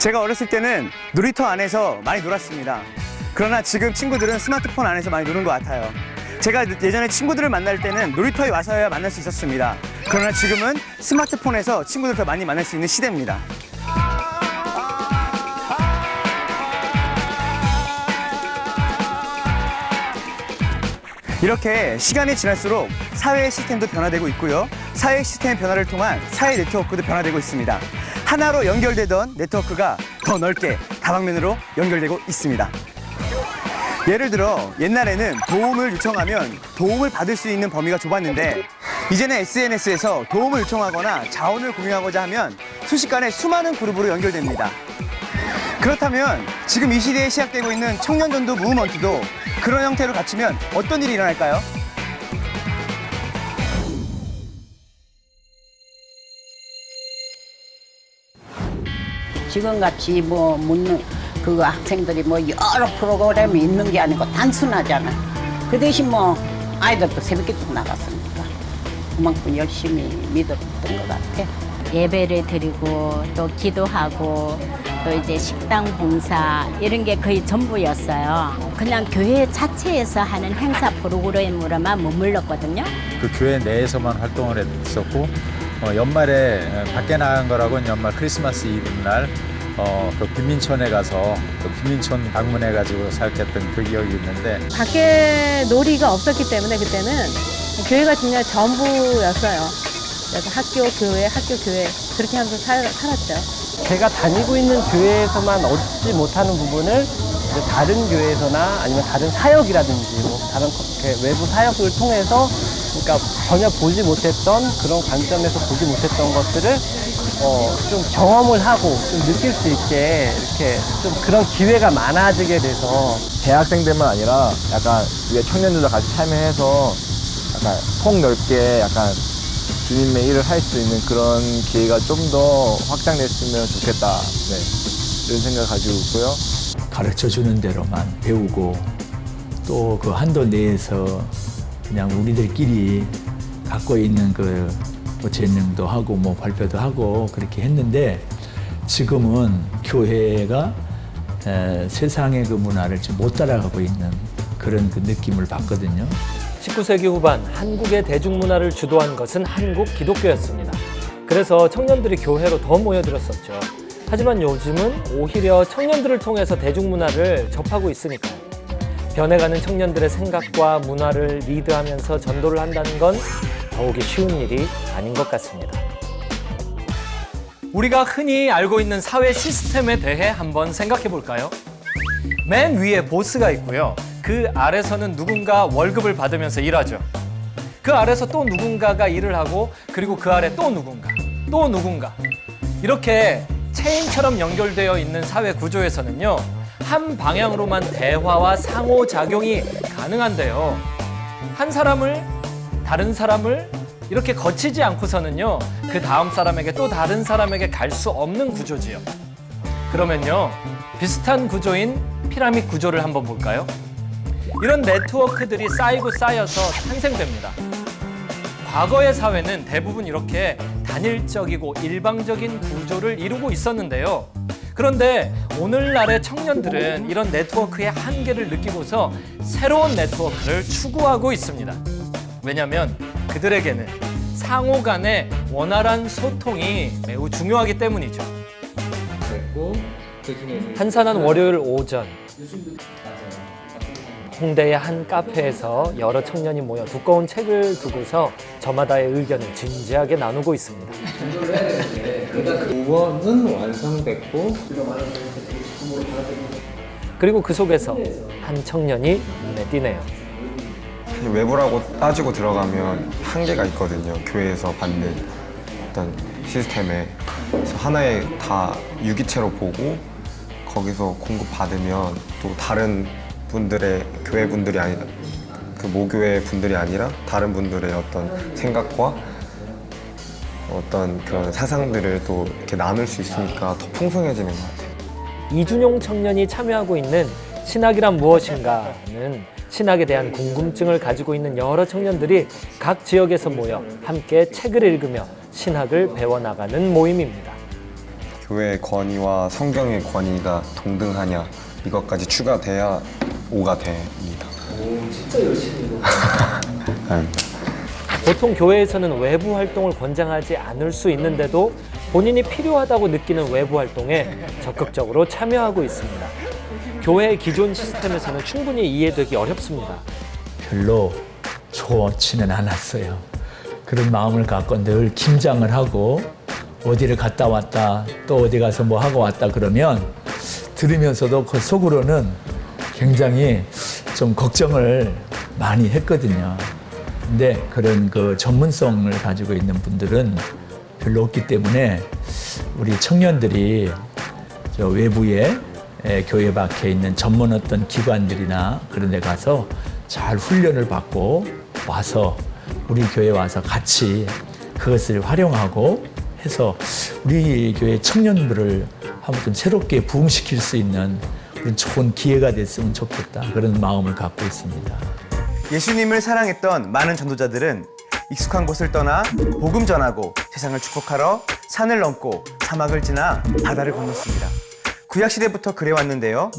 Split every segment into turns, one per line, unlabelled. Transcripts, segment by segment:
제가 어렸을 때는 놀이터 안에서 많이 놀았습니다. 그러나 지금 친구들은 스마트폰 안에서 많이 노는 것 같아요. 제가 예전에 친구들을 만날 때는 놀이터에 와서야 만날 수 있었습니다. 그러나 지금은 스마트폰에서 친구들 더 많이 만날 수 있는 시대입니다. 이렇게 시간이 지날수록 사회의 시스템도 변화되고 있고요. 사회 시스템의 변화를 통한 사회 네트워크도 변화되고 있습니다. 하나로 연결되던 네트워크가 더 넓게 다방면으로 연결되고 있습니다. 예를 들어 옛날에는 도움을 요청하면 도움을 받을 수 있는 범위가 좁았는데 이제는 SNS에서 도움을 요청하거나 자원을 공유하고자 하면 순식간에 수많은 그룹으로 연결됩니다. 그렇다면 지금 이 시대에 시작되고 있는 청년전도 무브먼트도 그런 형태로 갖추면 어떤 일이 일어날까요?
지금같이 뭐 묻는 그 학생들이 뭐 여러 프로그램이 있는 게 아니고 단순하잖아. 그 대신 뭐 아이들도 새벽에 쭉 나갔으니까 그만큼 열심히 믿었던 것 같아.
예배를 드리고 또 기도하고 또 이제 식당 봉사 이런 게 거의 전부였어요. 그냥 교회 자체에서 하는 행사 프로그램으로만 머물렀거든요.
그 교회 내에서만 활동을 했었고 연말에 밖에 나간 거라고는 연말 크리스마스 이브 날 그 빈민촌에 가서 그 빈민촌 방문해가지고 사역했던 그 기억이 있는데
밖에 놀이가 없었기 때문에 그때는 교회가 그냥 전부였어요. 그래서 학교, 교회 그렇게 하면서 살았죠.
제가 다니고 있는 교회에서만 얻지 못하는 부분을 이제 다른 교회에서나 아니면 다른 사역이라든지 뭐 다른 외부 사역을 통해서 그러니까 전혀 보지 못했던 그런 관점에서 보지 못했던 것들을 좀 경험을 하고 좀 느낄 수 있게 이렇게 좀 그런 기회가 많아지게 돼서
대학생들만 아니라 약간 위에 청년들도 같이 참여해서 약간 폭넓게 약간 주님의 일을 할 수 있는 그런 기회가 좀 더 확장됐으면 좋겠다. 네, 이런 생각 가지고 있고요.
가르쳐 주는 대로만 배우고 또 그 한도 내에서 그냥 우리들끼리 갖고 있는 그 재능도 하고 뭐 발표도 하고 그렇게 했는데 지금은 교회가 세상의 그 문화를 지금 못 따라가고 있는 그런 그 느낌을 받거든요.
19세기 후반 한국의 대중문화를 주도한 것은 한국 기독교였습니다. 그래서 청년들이 교회로 더 모여들었었죠. 하지만 요즘은 오히려 청년들을 통해서 대중문화를 접하고 있으니까요. 변해가는 청년들의 생각과 문화를 리드하면서 전도를 한다는 건 더욱이 쉬운 일이 아닌 것 같습니다. 우리가 흔히 알고 있는 사회 시스템에 대해 한번 생각해 볼까요? 맨 위에 보스가 있고요. 그 아래서는 누군가 월급을 받으면서 일하죠. 그 아래서 또 누군가가 일을 하고 그리고 그 아래 또 누군가 이렇게 체인처럼 연결되어 있는 사회 구조에서는요. 한 방향으로만 대화와 상호작용이 가능한데요. 한 사람을 다른 사람을 이렇게 거치지 않고서는요. 그 다음 사람에게 또 다른 사람에게 갈 수 없는 구조지요. 그러면요. 비슷한 구조인 피라미드 구조를 한번 볼까요? 이런 네트워크들이 쌓이고 쌓여서 탄생됩니다. 과거의 사회는 대부분 이렇게 단일적이고 일방적인 구조를 이루고 있었는데요. 그런데 오늘날의 청년들은 이런 네트워크의 한계를 느끼고서 새로운 네트워크를 추구하고 있습니다. 왜냐하면 그들에게는 상호 간의 원활한 소통이 매우 중요하기 때문이죠. 한산한 월요일 오전 홍대의 한 카페에서 여러 청년이 모여 두꺼운 책을 두고서 저마다의 의견을 진지하게 나누고 있습니다.
우원은 완성됐고
그리고 그 속에서 한 청년이 눈에 띄네요.
외부라고 따지고 들어가면 한계가 있거든요. 교회에서 받는 어떤 시스템에. 그래서 하나의 다 유기체로 보고 거기서 공급받으면 또 다른 분들의 교회 분들이 아니라 그 모교회 분들이 아니라 다른 분들의 어떤 생각과 어떤 그런 사상들을 또 이렇게 나눌 수 있으니까 더 풍성해지는 것 같아요.
이준용 청년이 참여하고 있는 신학이란 무엇인가는 신학에 대한 궁금증을 가지고 있는 여러 청년들이 각 지역에서 모여 함께 책을 읽으며 신학을 배워나가는 모임입니다.
교회의 권위와 성경의 권위가 동등하냐 이것까지 추가돼야 5가 됩니다.
오, 진짜 열심히
아닙니다.
보통 교회에서는 외부 활동을 권장하지 않을 수 있는데도 본인이 필요하다고 느끼는 외부 활동에 적극적으로 참여하고 있습니다. 교회의 기존 시스템에서는 충분히 이해되기 어렵습니다.
별로 좋지는 않았어요. 그런 마음을 갖고 늘 김장을 하고 어디를 갔다 왔다 또 어디 가서 뭐 하고 왔다 그러면 들으면서도 그 속으로는 굉장히 좀 걱정을 많이 했거든요. 근데 그런 그 전문성을 가지고 있는 분들은 별로 없기 때문에 우리 청년들이 저 외부에 교회 밖에 있는 전문 어떤 기관들이나 그런 데 가서 잘 훈련을 받고 와서 우리 교회에 와서 같이 그것을 활용하고 해서 우리 교회 청년들을 한번 좀 새롭게 부흥시킬 수 있는 그런 좋은 기회가 됐으면 좋겠다 그런 마음을 갖고 있습니다.
예수님을 사랑했던 많은 전도자들은 익숙한 곳을 떠나 복음 전하고 세상을 축복하러 산을 넘고 사막을 지나 바다를 건넜습니다. 구약시대부터 그래왔는데요.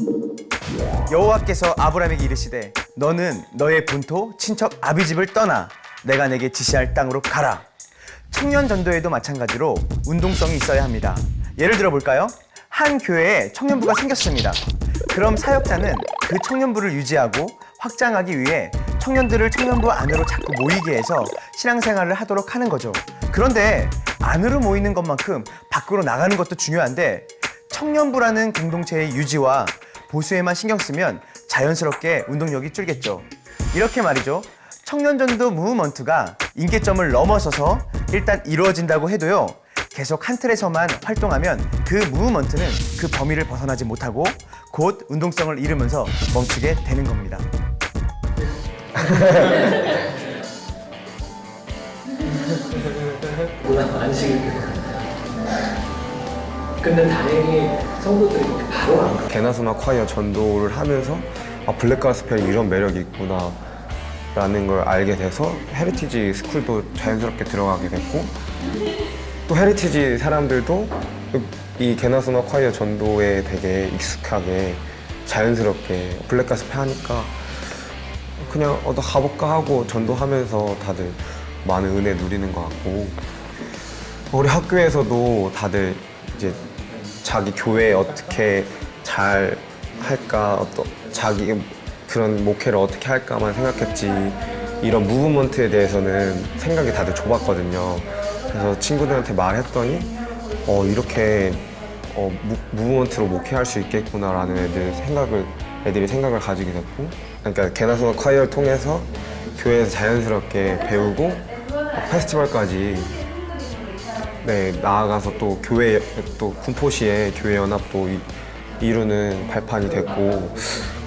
여호와께서 아브라함에게 이르시되 너는 너의 본토 친척 아비집을 떠나 내가 내게 지시할 땅으로 가라. 청년 전도에도 마찬가지로 운동성이 있어야 합니다. 예를 들어 볼까요? 한 교회에 청년부가 생겼습니다. 그럼 사역자는 그 청년부를 유지하고 확장하기 위해 청년들을 청년부 안으로 자꾸 모이게 해서 신앙생활을 하도록 하는 거죠. 그런데 안으로 모이는 것만큼 밖으로 나가는 것도 중요한데 청년부라는 공동체의 유지와 보수에만 신경 쓰면 자연스럽게 운동력이 줄겠죠. 이렇게 말이죠. 청년전도 무브먼트가 인계점을 넘어서서 일단 이루어진다고 해도요. 계속 한 틀에서만 활동하면 그 무브먼트는 그 범위를 벗어나지 못하고 곧 운동성을 잃으면서 멈추게 되는 겁니다.
근데 다행히 성도들이 바로 안 가요.
개나소나 콰이어 전도를 하면서 블랙 가스펠이 이런 매력이 있구나 라는 걸 알게 돼서 헤리티지 스쿨도 자연스럽게 들어가게 됐고 또 헤리티지 사람들도 이 개나소나 콰이어 전도에 되게 익숙하게 자연스럽게 블랙 가스펠 하니까 그냥 너 가볼까 하고 전도하면서 다들 많은 은혜 누리는 것 같고 우리 학교에서도 다들 이제 자기 교회 어떻게 잘 할까 자기 그런 목회를 어떻게 할까만 생각했지 이런 무브먼트에 대해서는 생각이 다들 좁았거든요. 그래서 친구들한테 말했더니 이렇게 무브먼트로 목회할 수 있겠구나라는 애들이 생각을 가지게 됐고 그러니까 개나소나 콰이어를 통해서 교회에서 자연스럽게 배우고 페스티벌까지 나아가서 또 교회 또 군포시에 교회 연합도 이루는 발판이 됐고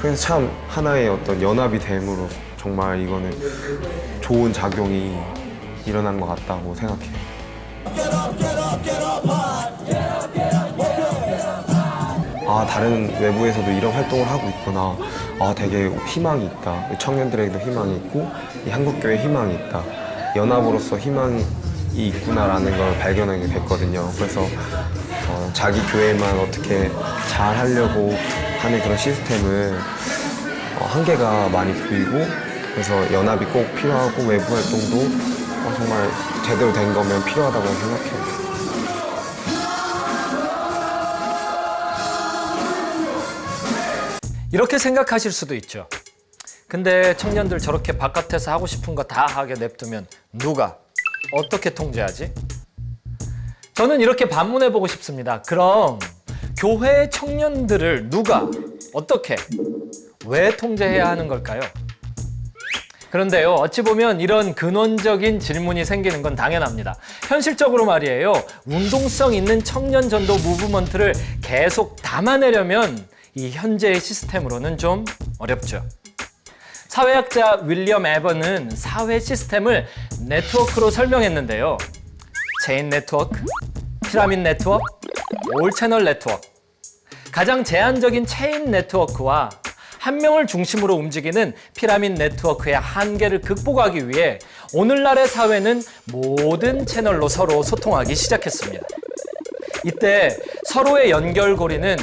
그래서 참 하나의 어떤 연합이 됨으로 정말 이거는 좋은 작용이 일어난 것 같다고 생각해요. 다른 외부에서도 이런 활동을 하고 있구나. 되게 희망이 있다. 청년들에게도 희망이 있고 이 한국교회에 희망이 있다. 연합으로서 희망이 있구나라는 걸 발견하게 됐거든요. 그래서 자기 교회만 어떻게 잘 하려고 하는 그런 시스템은 한계가 많이 보이고 그래서 연합이 꼭 필요하고 외부 활동도 정말 제대로 된 거면 필요하다고 생각해요.
이렇게 생각하실 수도 있죠. 근데 청년들 저렇게 바깥에서 하고 싶은 거 다 하게 냅두면 누가 어떻게 통제하지? 저는 이렇게 반문해보고 싶습니다. 그럼 교회 청년들을 누가 어떻게 왜 통제해야 하는 걸까요? 그런데요, 어찌 보면 이런 근원적인 질문이 생기는 건 당연합니다. 현실적으로 말이에요, 운동성 있는 청년 전도 무브먼트를 계속 담아내려면 이 현재의 시스템으로는 좀 어렵죠. 사회학자 윌리엄 에번은 사회 시스템을 네트워크로 설명했는데요. 체인 네트워크, 피라미드 네트워크, 올 채널 네트워크. 가장 제한적인 체인 네트워크와 한 명을 중심으로 움직이는 피라미드 네트워크의 한계를 극복하기 위해 오늘날의 사회는 모든 채널로 서로 소통하기 시작했습니다. 이때 서로의 연결고리는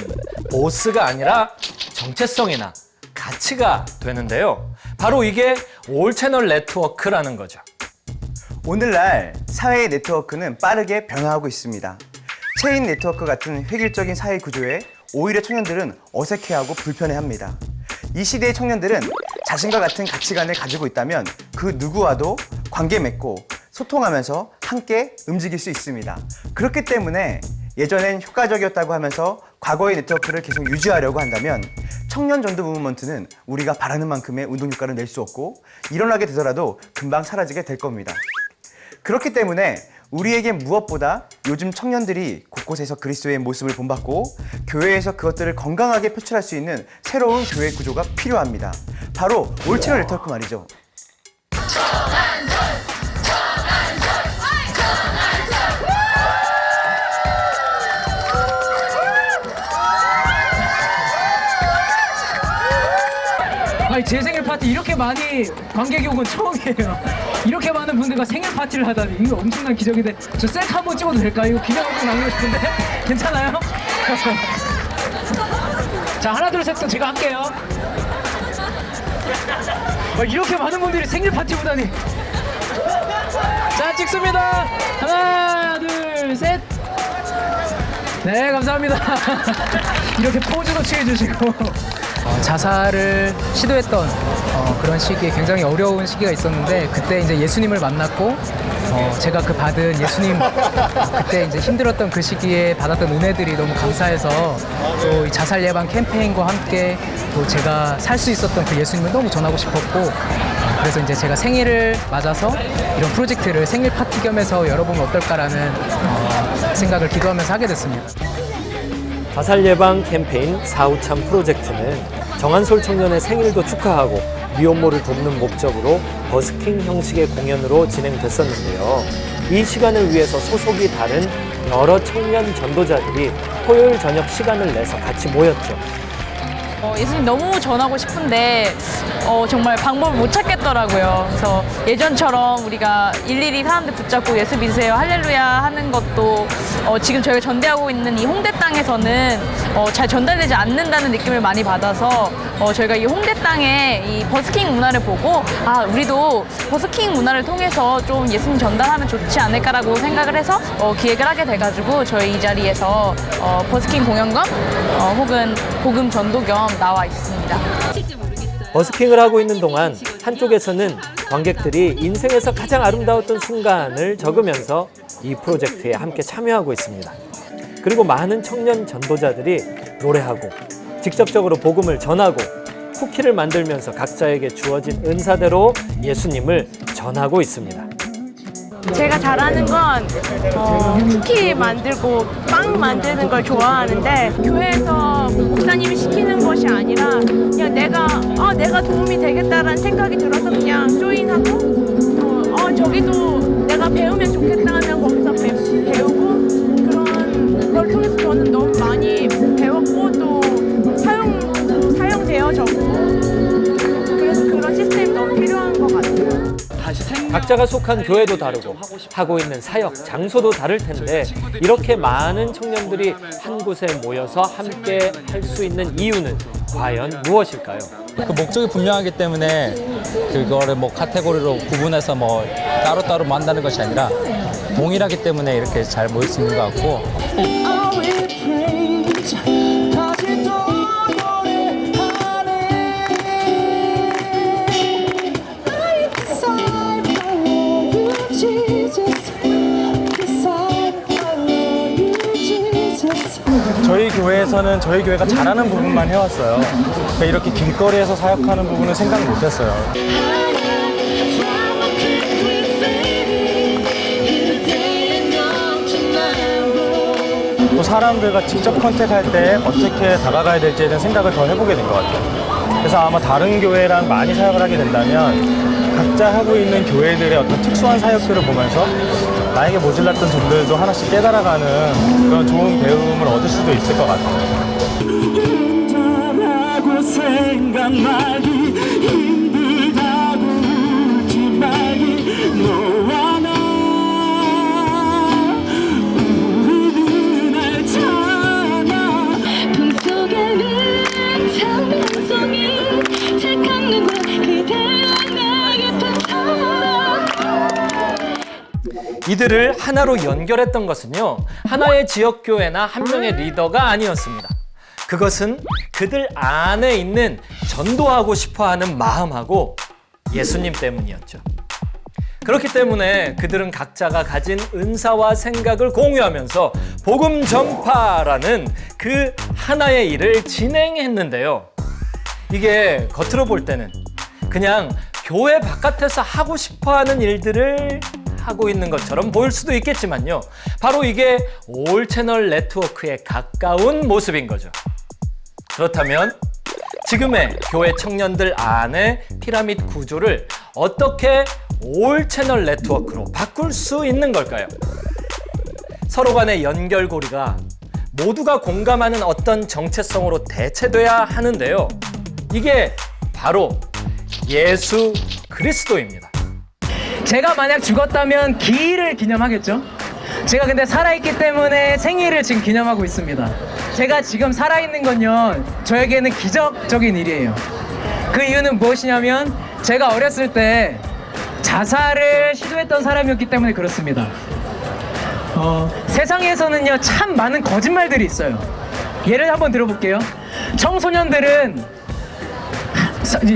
보스가 아니라 정체성이나 가치가 되는데요. 바로 이게 올채널 네트워크라는 거죠.
오늘날 사회의 네트워크는 빠르게 변화하고 있습니다. 체인 네트워크 같은 획일적인 사회 구조에 오히려 청년들은 어색해하고 불편해합니다. 이 시대의 청년들은 자신과 같은 가치관을 가지고 있다면 그 누구와도 관계 맺고 소통하면서 함께 움직일 수 있습니다. 그렇기 때문에 예전엔 효과적이었다고 하면서 과거의 네트워크를 계속 유지하려고 한다면 청년 전도 무브먼트는 우리가 바라는 만큼의 운동 효과를 낼 수 없고 일어나게 되더라도 금방 사라지게 될 겁니다. 그렇기 때문에 우리에겐 무엇보다 요즘 청년들이 곳곳에서 그리스도의 모습을 본받고 교회에서 그것들을 건강하게 표출할 수 있는 새로운 교회 구조가 필요합니다. 바로 올채널 네트워크 말이죠.
아니, 제 생일 파티 이렇게 많이 관객이 온 건 처음이에요. 이렇게 많은 분들과 생일 파티를 하다니 이거 엄청난 기적인데 저 셀카 한번 찍어도 될까요? 이거 기념 한번 남기고 싶은데 괜찮아요? 자, 하나 둘 셋 또 제가 할게요. 이렇게 많은 분들이 생일 파티 오다니. 자, 찍습니다. 하나 둘 셋. 네, 감사합니다. 이렇게 포즈도 취해주시고. 자살을 시도했던 그런 시기에 굉장히 어려운 시기가 있었는데 그때 이제 예수님을 만났고 제가 그 받은 예수님 그때 이제 힘들었던 그 시기에 받았던 은혜들이 너무 감사해서 또 이 자살 예방 캠페인과 함께 또 제가 살 수 있었던 그 예수님을 너무 전하고 싶었고 그래서 이제 제가 생일을 맞아서 이런 프로젝트를 생일 파티 겸해서 열어보면 어떨까라는 생각을 기도하면서 하게 됐습니다.
자살 예방 캠페인 사우참 프로젝트는 정한솔 청년의 생일도 축하하고 미혼모를 돕는 목적으로 버스킹 형식의 공연으로 진행됐었는데요. 이 시간을 위해서 소속이 다른 여러 청년 전도자들이 토요일 저녁 시간을 내서 같이 모였죠.
예수님 너무 전하고 싶은데 정말 방법을 못 찾겠더라고요. 그래서 예전처럼 우리가 일일이 사람들 붙잡고 예수 믿으세요 할렐루야 하는 것도 지금 저희가 전대하고 있는 이 홍대 땅에서는 잘 전달되지 않는다는 느낌을 많이 받아서 저희가 이 홍대 땅에 이 버스킹 문화를 보고 우리도 버스킹 문화를 통해서 좀 예수님 전달하면 좋지 않을까라고 생각을 해서 기획을 하게 돼가지고 저희 이 자리에서 버스킹 공연 겸 혹은 복음 전도 겸 나와 있습니다.
버스킹을 하고 있는 동안 한쪽에서는 관객들이 인생에서 가장 아름다웠던 순간을 적으면서 이 프로젝트에 함께 참여하고 있습니다. 그리고 많은 청년 전도자들이 노래하고 직접적으로 복음을 전하고 쿠키를 만들면서 각자에게 주어진 은사대로 예수님을 전하고 있습니다.
제가 잘하는 건 쿠키 만들고 빵 만드는 걸 좋아하는데 교회에서 목사님이 시키는 것이 아니라 그냥 내가 도움이 되겠다라는 생각이 들어서 그냥 조인하고 저기도 내가 배우면 좋겠다 하면 거기서 배우고 그런 걸 통해서 저는 너무 많이 배웠고 또 사용되어졌고 그래서 그런 시스템이 너무 필요한 것 같아요.
각자가 속한 교회도 다르고 하고 있는 사역, 장소도 다를 텐데 이렇게 많은 청년들이 한 곳에 모여서 함께 할 수 있는 이유는 과연 무엇일까요?
그 목적이 분명하기 때문에 그거를 뭐 카테고리로 구분해서 뭐 따로따로 만드는 것이 아니라 동일하기 때문에 이렇게 잘 모일 수 있는 것 같고
저희 교회에서는 저희 교회가 잘하는 부분만 해왔어요. 그러니까 이렇게 길거리에서 사역하는 부분은 생각 못했어요. 또 사람들과 직접 컨택할 때 어떻게 다가가야 될지에 대한 생각을 더 해보게 된 것 같아요. 그래서 아마 다른 교회랑 많이 사역을 하게 된다면 각자 하고 있는 교회들의 어떤 특수한 사역들을 보면서 나에게 모질랐던 점들도 하나씩 깨달아가는 그런 좋은 배움을 얻을 수도 있을 것 같아요. 생각 말기 힘들다고 웃지 말기 너와 나 우리는
이들을 하나로 연결했던 것은요, 하나의 지역교회나 한 명의 리더가 아니었습니다. 그것은 그들 안에 있는 전도하고 싶어하는 마음하고 예수님 때문이었죠. 그렇기 때문에 그들은 각자가 가진 은사와 생각을 공유하면서 복음 전파라는 그 하나의 일을 진행했는데요. 이게 겉으로 볼 때는 그냥 교회 바깥에서 하고 싶어하는 일들을 하고 있는 것처럼 보일 수도 있겠지만요. 바로 이게 올 채널 네트워크에 가까운 모습인 거죠. 그렇다면 지금의 교회 청년들 안에 피라미드 구조를 어떻게 올 채널 네트워크로 바꿀 수 있는 걸까요? 서로 간의 연결고리가 모두가 공감하는 어떤 정체성으로 대체돼야 하는데요. 이게 바로 예수 그리스도입니다.
제가 만약 죽었다면 기일을 기념하겠죠? 제가 근데 살아있기 때문에 생일을 지금 기념하고 있습니다. 제가 지금 살아있는 건요, 저에게는 기적적인 일이에요. 그 이유는 무엇이냐면 제가 어렸을 때 자살을 시도했던 사람이었기 때문에 그렇습니다. 세상에서는요, 참 많은 거짓말들이 있어요. 예를 한번 들어볼게요. 청소년들은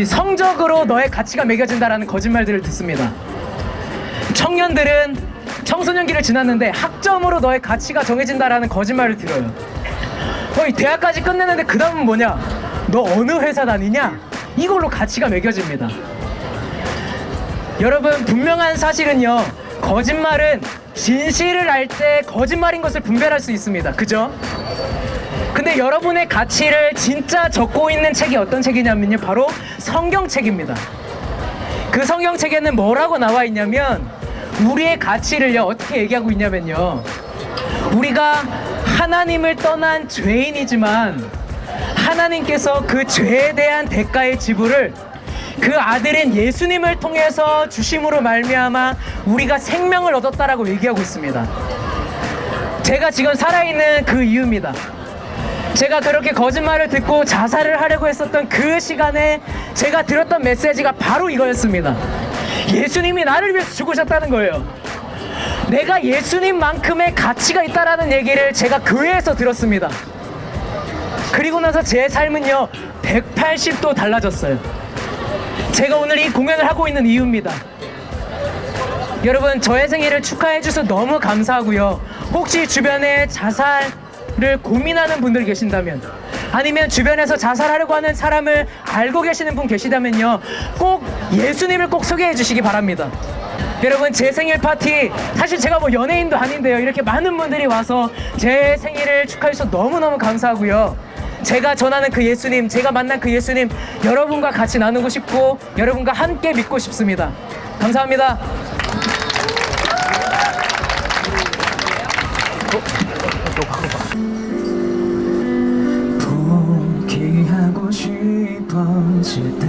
성적으로 너의 가치가 매겨진다라는 거짓말들을 듣습니다. 청년들은 청소년기를 지났는데 학점으로 너의 가치가 정해진다라는 거짓말을 들어요. 대학까지 끝내는데 그 다음은 뭐냐? 너 어느 회사 다니냐? 이걸로 가치가 매겨집니다. 여러분, 분명한 사실은요, 거짓말은 진실을 알 때 거짓말인 것을 분별할 수 있습니다. 그죠? 근데 여러분의 가치를 진짜 적고 있는 책이 어떤 책이냐면요, 바로 성경책입니다. 그 성경책에는 뭐라고 나와 있냐면, 우리의 가치를요, 어떻게 얘기하고 있냐면요, 우리가 하나님을 떠난 죄인이지만 하나님께서 그 죄에 대한 대가의 지불을 그 아들인 예수님을 통해서 주심으로 말미암아 우리가 생명을 얻었다라고 얘기하고 있습니다. 제가 지금 살아있는 그 이유입니다. 제가 그렇게 거짓말을 듣고 자살을 하려고 했었던 그 시간에 제가 들었던 메시지가 바로 이거였습니다. 예수님이 나를 위해서 죽으셨다는 거예요. 내가 예수님만큼의 가치가 있다라는 얘기를 제가 교회에서 들었습니다. 그리고 나서 제 삶은요, 180도 달라졌어요. 제가 오늘 이 공연을 하고 있는 이유입니다. 여러분, 저의 생일을 축하해 주셔서 너무 감사하고요. 혹시 주변에 자살을 고민하는 분들 계신다면, 아니면 주변에서 자살하려고 하는 사람을 알고 계시는 분 계시다면요, 꼭 예수님을 꼭 소개해 주시기 바랍니다. 여러분, 제 생일 파티, 사실 제가 뭐 연예인도 아닌데요, 이렇게 많은 분들이 와서 제 생일을 축하해 주셔서 너무너무 감사하고요. 제가 전하는 그 예수님, 제가 만난 그 예수님, 여러분과 같이 나누고 싶고 여러분과 함께 믿고 싶습니다. 감사합니다.
포기하고 싶어질 때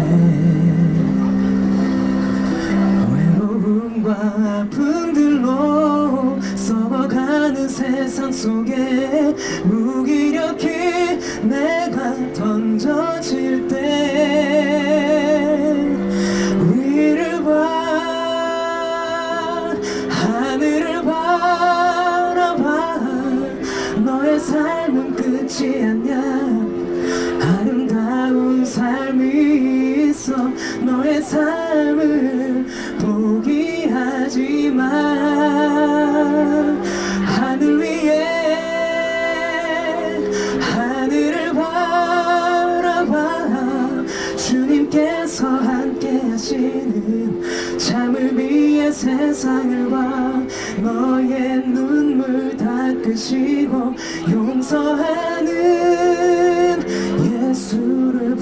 외로움과 아픔들로 썩어가는 세상 속에 무기력히 내가 던져질 때 위를 봐, 하늘을 바라봐. 너의 삶은 끝이 아니야. 아름다운 삶이 있어. 너의 삶을 포기하지 마. 하늘 위에 하늘을 바라봐. 주님께서 함께 하시는 참을 위해 세상을 봐. 너의 눈물 닦으시고 용서하는 예수를 봐.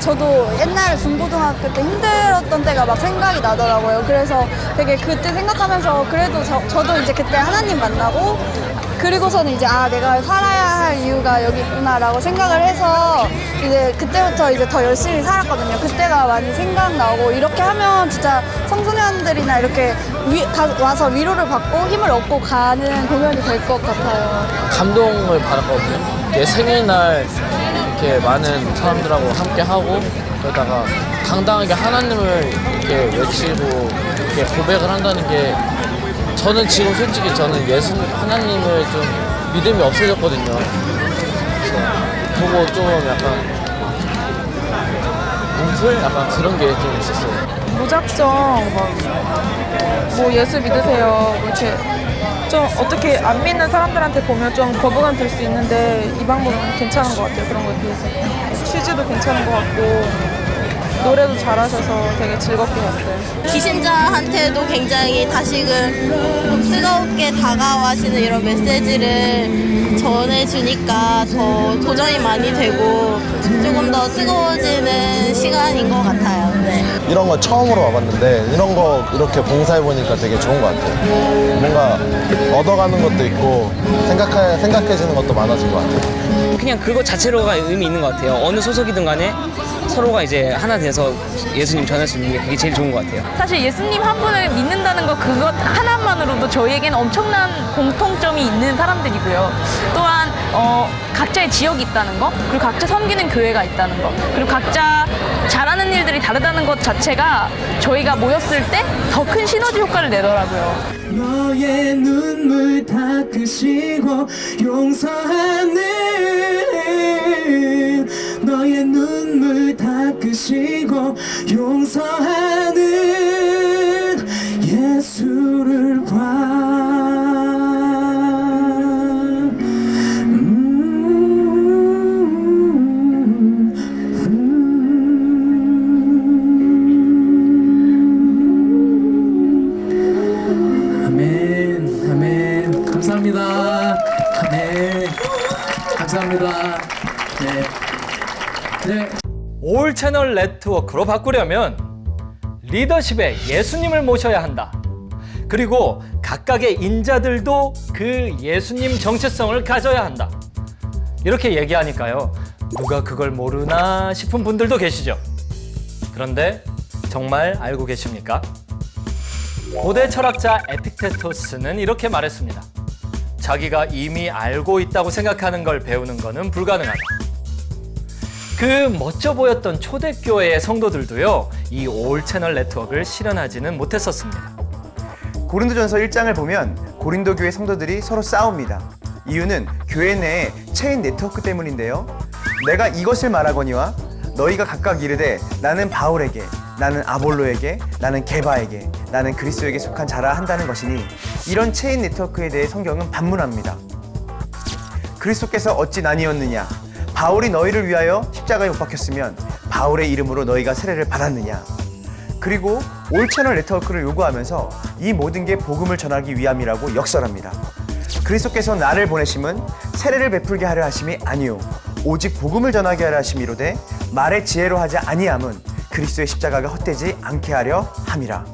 저도 옛날 중고등학교 때 힘들었던 때가 막 생각이 나더라고요. 그래서 되게 그때 생각하면서 그래도 저도 이제 그때 하나님 만나고 그리고서는 이제 내가 살아야 할 이유가 여기 있구나라고 생각을 해서 이제 그때부터 이제 더 열심히 살았거든요. 그때가 많이 생각나고 이렇게 하면 진짜 청소년들이나 이렇게 와서 위로를 받고 힘을 얻고 가는 공연이 될 것 같아요.
감동을 받았거든요. 내 생일날 이렇게 이렇게 많은 사람들하고 함께 하고 그러다가 당당하게 하나님을 이렇게 외치고 이렇게 고백을 한다는 게 저는 지금 솔직히 저는 예수 하나님을 좀 믿음이 없어졌거든요. 그래서 보고 좀 약간 뭉클 약간 그런 게 좀 있었어요.
무작정 뭐 예수 믿으세요 뭐 이렇게 좀 어떻게 안 믿는 사람들한테 보면 좀 거부감 들 수 있는데 이 방법은 괜찮은 것 같아요. 그런 거에 비해서 취지도 괜찮은 것 같고 노래도 잘하셔서 되게 즐겁게 봤어요.
기신자한테도 굉장히 다시금 뜨겁게 다가와시는 이런 메시지를 전해주니까 더 도전이 많이 되고 조금 더 뜨거워지는 시간인 것 같아요. 네.
이런 거 처음으로 와봤는데 이런 거 이렇게 봉사해보니까 되게 좋은 것 같아요. 뭔가 얻어가는 것도 있고 생각해지는 것도 많아진 것 같아요.
그냥 그거 자체로가 의미 있는 것 같아요. 어느 소속이든 간에 서로가 이제 하나 돼서 예수님 전할 수 있는 게 그게 제일 좋은 것 같아요.
사실 예수님 한 분을 믿는다는 것 그것 하나만으로도 저희에게는 엄청난 공통점이 있는 사람들이고요. 또한 각자의 지역이 있다는 거, 그리고 각자 섬기는 교회가 있다는 거, 그리고 각자 잘하는 일들이 다르다는 것 자체가 저희가 모였을 때 더 큰 시너지 효과를 내더라고요.
너의 눈물 닦으시고 용서하는 너의 눈물 닦으시고 용서하는 예수를 봐.
아멘, 아멘. 감사합니다. 아멘. 감사합니다. 네.
올 채널 네트워크로 바꾸려면 리더십에 예수님을 모셔야 한다. 그리고 각각의 인자들도 그 예수님 정체성을 가져야 한다. 이렇게 얘기하니까요. 누가 그걸 모르나 싶은 분들도 계시죠. 그런데 정말 알고 계십니까? 고대 철학자 에픽테토스는 이렇게 말했습니다. 자기가 이미 알고 있다고 생각하는 걸 배우는 것은 불가능하다. 그 멋져 보였던 초대교회의 성도들도요, 이 올 채널 네트워크를 실현하지는 못했었습니다.
고린도전서 1장을 보면 고린도 교회 성도들이 서로 싸웁니다. 이유는 교회 내에 체인 네트워크 때문인데요. 내가 이것을 말하거니와 너희가 각각 이르되 나는 바울에게, 나는 아볼로에게, 나는 게바에게, 나는 그리스도에게 속한 자라 한다는 것이니, 이런 체인 네트워크에 대해 성경은 반문합니다. 그리스도께서 어찌 나뉘었느냐? 바울이 너희를 위하여 십자가에 못 박혔으면 바울의 이름으로 너희가 세례를 받았느냐? 그리고 올 채널 네트워크를 요구하면서 이 모든 게 복음을 전하기 위함이라고 역설합니다. 그리스도께서 나를 보내심은 세례를 베풀게 하려 하심이 아니요 오직 복음을 전하게 하려 하심이로되 말의 지혜로 하지 아니함은 그리스도의 십자가가 헛되지 않게 하려 함이라.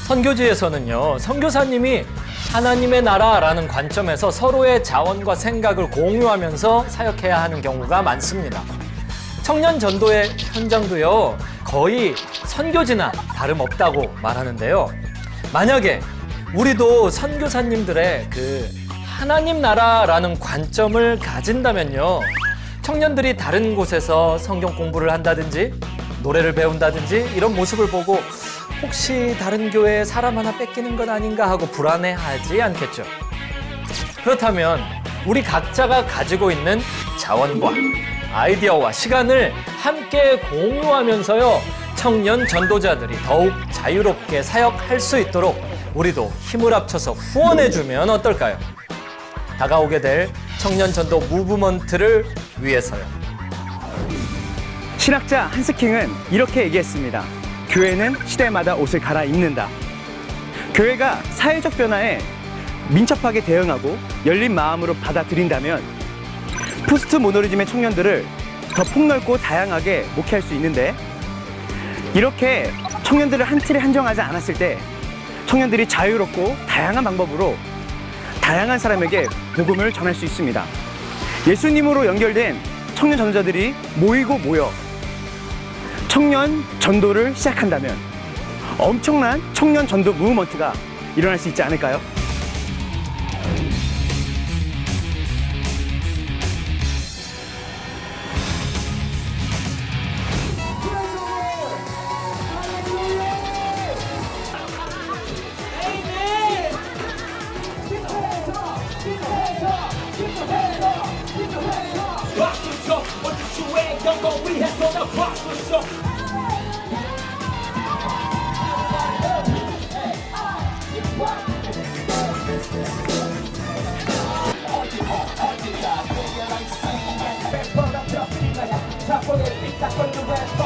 선교지에서는요, 선교사님이 하나님의 나라라는 관점에서 서로의 자원과 생각을 공유하면서 사역해야 하는 경우가 많습니다. 청년 전도의 현장도요, 거의 선교지나 다름없다고 말하는데요. 만약에 우리도 선교사님들의 그 하나님 나라라는 관점을 가진다면요, 청년들이 다른 곳에서 성경 공부를 한다든지 노래를 배운다든지 이런 모습을 보고 혹시 다른 교회에 사람 하나 뺏기는 건 아닌가 하고 불안해하지 않겠죠. 그렇다면 우리 각자가 가지고 있는 자원과 아이디어와 시간을 함께 공유하면서요, 청년 전도자들이 더욱 자유롭게 사역할 수 있도록 우리도 힘을 합쳐서 후원해주면 어떨까요? 다가오게 될 청년 전도 무브먼트를 위해서요.
신학자 한스킹은 이렇게 얘기했습니다. 교회는 시대마다 옷을 갈아입는다. 교회가 사회적 변화에 민첩하게 대응하고 열린 마음으로 받아들인다면 포스트 모더니즘의 청년들을 더 폭넓고 다양하게 목회할 수 있는데, 이렇게 청년들을 한 틀에 한정하지 않았을 때 청년들이 자유롭고 다양한 방법으로 다양한 사람에게 복음을 전할 수 있습니다. 예수님으로 연결된 청년 전도자들이 모여 청년 전도를 시작한다면 엄청난 청년 전도 무브먼트가 일어날 수 있지 않을까요?
Top of the beat,